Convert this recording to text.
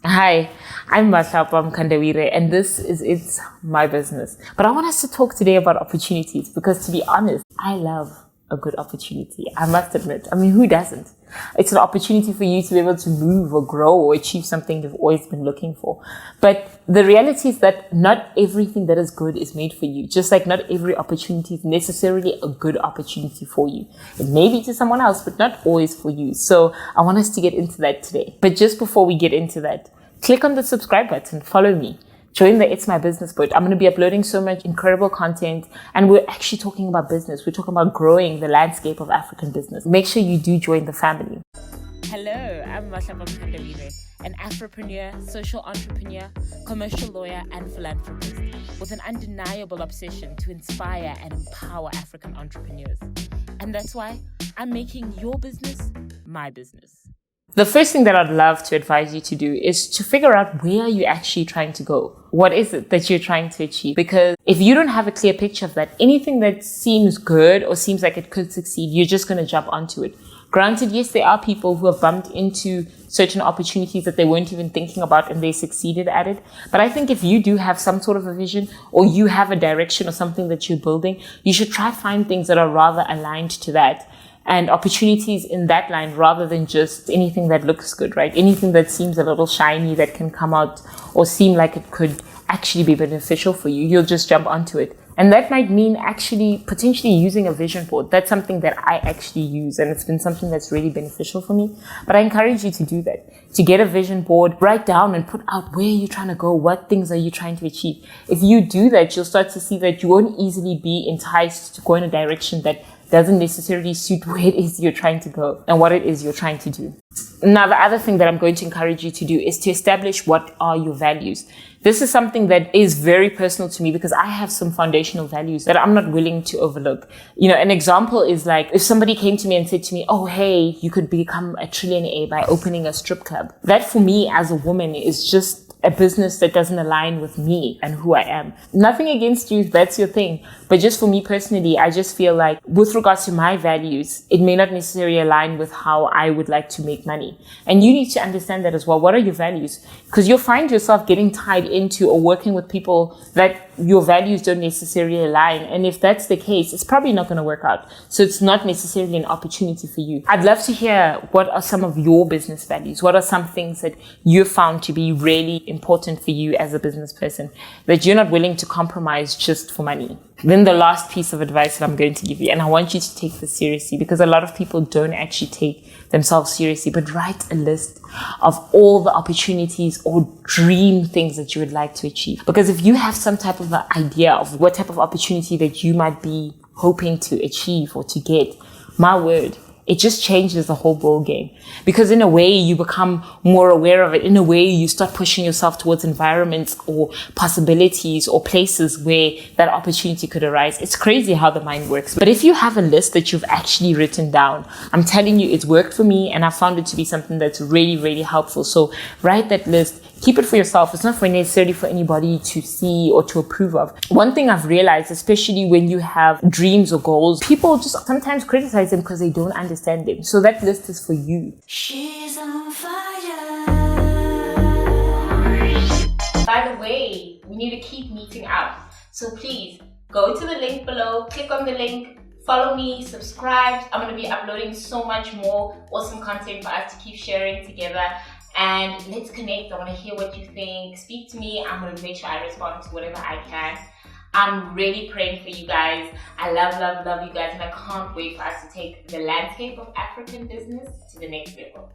Hi, I'm Mkandawire, and this is It's My Business. But I want us to talk today about opportunities because, to be honest, I love a good opportunity. I must admit. I mean, who doesn't? It's an opportunity for you to be able to move or grow or achieve something you've always been looking for. But the reality is that not everything that is good is made for you. Just like not every opportunity is necessarily a good opportunity for you. It may be to someone else, but not always for you. So I want us to get into that today. But just before we get into that, click on the subscribe button, follow me. Join the It's My Business boat. I'm going to be uploading so much incredible content, and we're actually talking about business. We're talking about growing the landscape of African business. Make sure you do join the family. Hello, I'm Mkandawire, an afropreneur, social entrepreneur, commercial lawyer, and philanthropist with an undeniable obsession to inspire and empower African entrepreneurs. And that's why I'm making your business my business. The first thing that I'd love to advise you to do is to figure out where you're actually trying to go. What is it that you're trying to achieve? Because if you don't have a clear picture of that, anything that seems good or seems like it could succeed, you're just going to jump onto it. Granted, yes, there are people who have bumped into certain opportunities that they weren't even thinking about and they succeeded at it. But I think if you do have some sort of a vision or you have a direction or something that you're building, you should try to find things that are rather aligned to that. And opportunities in that line rather than just anything that looks good, right? Anything that seems a little shiny that can come out or seem like it could actually be beneficial for you, you'll just jump onto it. And that might mean actually potentially using a vision board. That's something that I actually use, and it's been something that's really beneficial for me. But I encourage you to do that. To get a vision board, write down and put out where you're trying to go, what things are you trying to achieve. If you do that, you'll start to see that you won't easily be enticed to go in a direction that doesn't necessarily suit where it is you're trying to go and what it is you're trying to do. Now, the other thing that I'm going to encourage you to do is to establish what are your values. This is something that is very personal to me because I have some foundational values that I'm not willing to overlook. You know, an example is like if somebody came to me and said to me, oh, hey, you could become a trillionaire by opening a strip club. That for me as a woman is just a business that doesn't align with me and who I am. Nothing against you if that's your thing. But just for me personally, I just feel like with regards to my values, it may not necessarily align with how I would like to make money. And you need to understand that as well. What are your values? Because you'll find yourself getting tied into or working with people that your values don't necessarily align. And if that's the case, it's probably not going to work out. So it's not necessarily an opportunity for you. I'd love to hear what are some of your business values? What are some things that you've found to be really important for you as a business person that you're not willing to compromise just for money? Then the last piece of advice that I'm going to give you, and I want you to take this seriously because a lot of people don't actually take themselves seriously, but write a list of all the opportunities or dream things that you would like to achieve. Because if you have some type of an idea of what type of opportunity that you might be hoping to achieve or to get, my word, it just changes the whole ball game. Because in a way, you become more aware of it. In a way, you start pushing yourself towards environments or possibilities or places where that opportunity could arise. It's crazy how the mind works. But if you have a list that you've actually written down, I'm telling you, it's worked for me and I found it to be something that's really, really helpful. So write that list. Keep it for yourself. It's not for necessarily for anybody to see or to approve of. One thing I've realized, especially when you have dreams or goals, people just sometimes criticize them because they don't understand them. So that list is for you. She's on fire. By the way, we need to keep meeting up. So please go to the link below, click on the link, follow me, subscribe. I'm going to be uploading so much more awesome content for us to keep sharing together. And let's connect. I want to hear what you think. Speak to me. I'm going to make sure I respond to whatever I can. I'm really praying for you guys. I love you guys, and I can't wait for us to take the landscape of African business to the next level.